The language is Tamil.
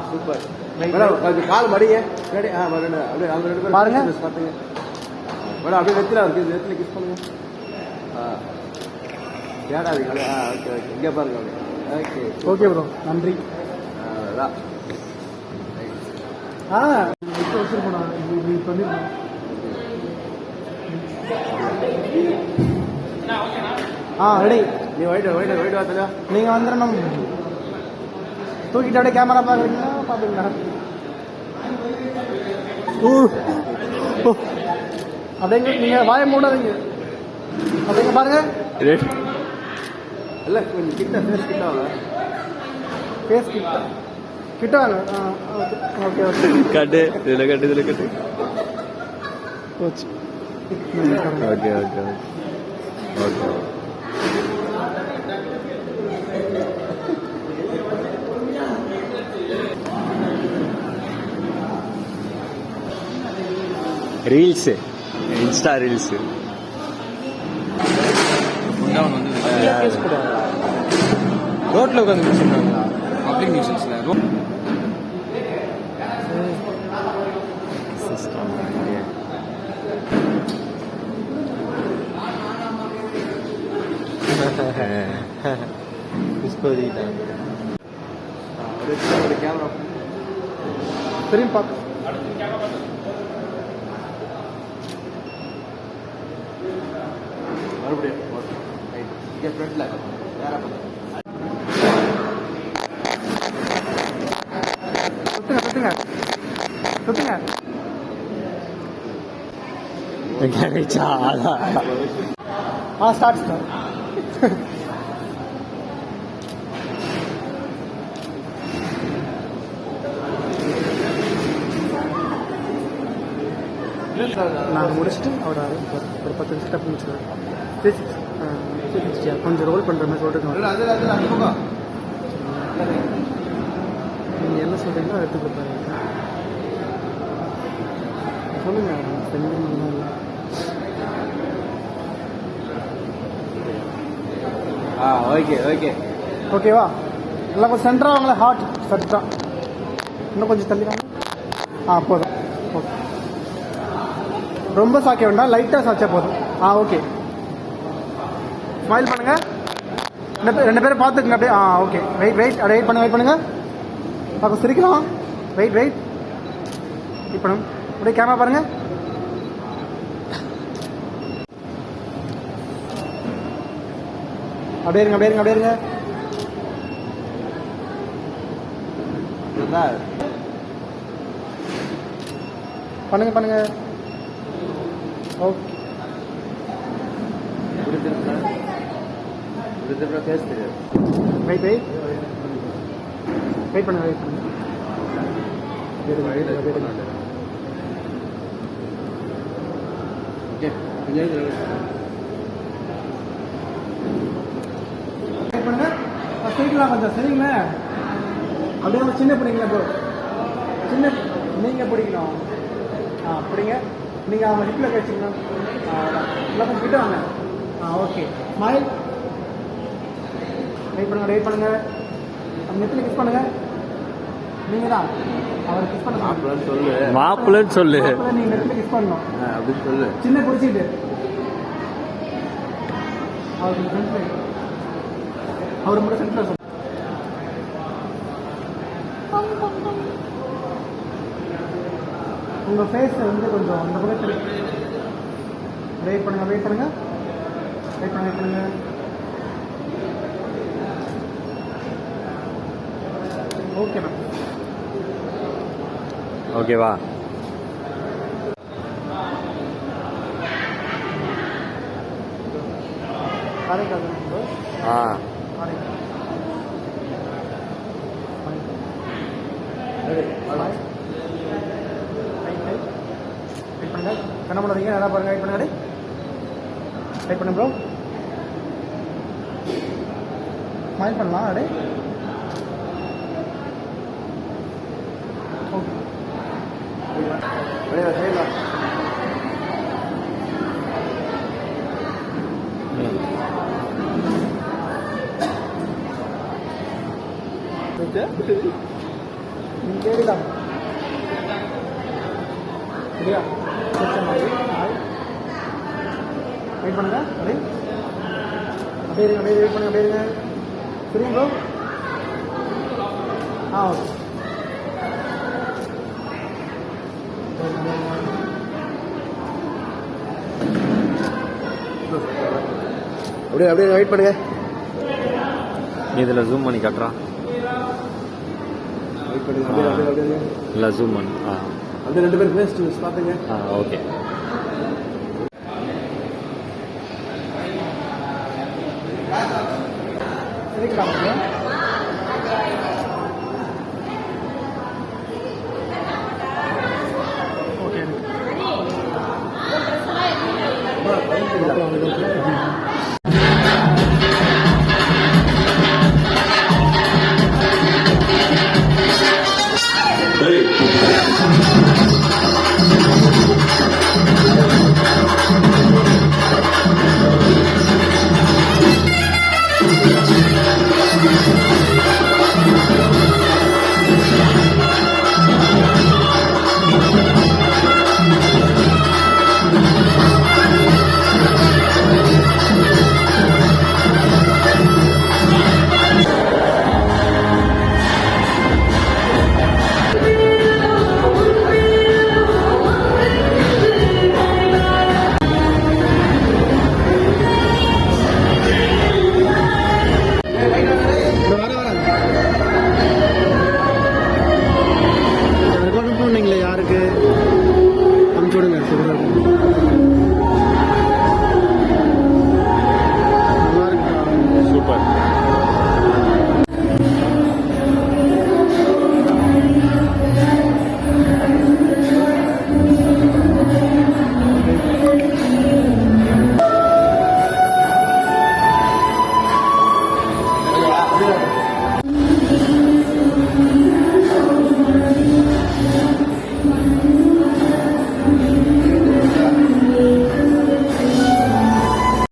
சூப்பர். கொஞ்சம் கால் மடிங்க அப்படியே அவங்க 2 பேரும் பாருங்க பார்த்துங்க மேடம். அப்படியே வெத்தில கிஸ் பண்ணுங்க. ஏடாதீங்க. Okay okay. இங்கே பாருங்க. ஓகே ஓகே ப்ரோ, நன்றி. அதான் இப்போ வச்சுருக்கோண்ணா. இப்படி பண்ணிருக்கோம். ரெடி. நீ ஒயிட் வாத்தல நீங்கள் வந்துடணும். தூக்கிட்டு அப்படியே கேமரா பார்க்குறீங்களா பார்த்துங்களா? அப்படிங்க நீங்கள் வாயை மூடாதீங்க. அப்படிங்க பாருங்க. இல்லை கொஞ்சம் கிட்ட ஃபேஸ் கிட்ட வாங்க. ஃபேஸ் கிட்ட வாங்க. Okay okay. கட்டு இதில் கட்டு போச்சு. Okay okay okay. Reels, Insta reels ரோட்டில் உட்காந்து சொன்னாங்களா? பப்ளிக் நியூசன்ஸில் கேமரா திரும்பி பார்த்து மறுபடியும் இங்கே ஃப்ரெண்டில் வேற சுத்துங்க. ஸ்டார்ட். நான் முடிச்சுட்டு அவர் ஒரு 10 நிமிஷம் முடிச்சுருவேன். கொஞ்சம் ரோல் பண்ணுற மாதிரி சொல்லிட்டு நீங்கள் என்ன சொல்கிறீங்களோ எடுத்து கொடுப்பாரு. சொல்லுங்கள். ஓகே ஓகே ஓகேவா? எல்லாம் கொஞ்சம் சென்டராக வாங்களே. ஹார்ட் சென்டரா. இன்னும் கொஞ்சம் தள்ளி வாங்க. போதும். ஓகே. ரொம்ப சாய்க்க வேண்டாம், லைட்டாக சாய்ச்சா போதும். ஓகே. ஸ்மைல் பண்ணுங்க. 2 பேரும் பார்த்துக்குங்க அப்படியே. ஓகே. வெயிட் பண்ணுங்க. பார்க்க சிரிக்கலாம். வெயிட் பண்ணுங்க. அப்படியே கேமரா பாருங்க. அப்படியே இருங்க. பண்ணுங்க. ஓகே. வெயிட் பண்ணுங்க. சரிங்களா? கொஞ்சம் சரிங்களா? அப்படியே ஒரு சின்ன பிடிங்களா ப்ரோ? சின்ன நீங்கள் பிடிக்கணும். பிடிங்க. நீங்கள் அவங்க ஹிப்பில் வச்சுக்கணும். எல்லாம் கொஞ்சம் கிட்ட வாங்க. ஓகே. ஸ்மைல். வெயிட் பண்ணுங்க. அந்த நெத்தில் கிஸ் பண்ணுங்க. நீங்கள் தான் அவர் கிஸ் பண்ண மாப்பிள்ளன்னு சொல்லு. நீங்கள் நெத்தில் கிஸ் பண்ணணும் அப்படின்னு சொல்லு. சின்ன பிடிச்சிட்டு அவருக்கு ஃப்ரெண்ட்ஸில் அவர் மட்டும் சென்டரில் சொல்லுங்கள். உங்கள் ஃபேஸ் வந்து கொஞ்சம் அந்த பக்கத்தில் வெயிட் பண்ணுங்க. Okay ma'am. ஓகேவா? காரைக்கால் என்ன பண்ணுறீங்க? நல்லா பாருங்க. வெயிட் பண்ணு ப்ரோ. ஸ்மைல் பண்ணலாம். அடே ஓகே. நீங்கள் கேட்கலாம் சரியா ஹாய் வெயிட் பண்ணுங்க அப்படியே அப்படியே இருங்க அப்படியே வெயிட் பண்ணுங்க அப்படியே இருங்க சரிங்க ப்ரோ ஓகே அப்படியே அப்படியே வெயிட் பண்ணுங்க. இதில் ஜூம் பண்ணி காட்டுறா வெயிட் பண்ணுங்க. அப்படியே அப்படியே அப்படியே இல்லை ஜூம் பண்ணு அப்படியே 2 பேர் ஃபேஸ் டு ஃபேஸ் பார்த்துங்க. ஓகே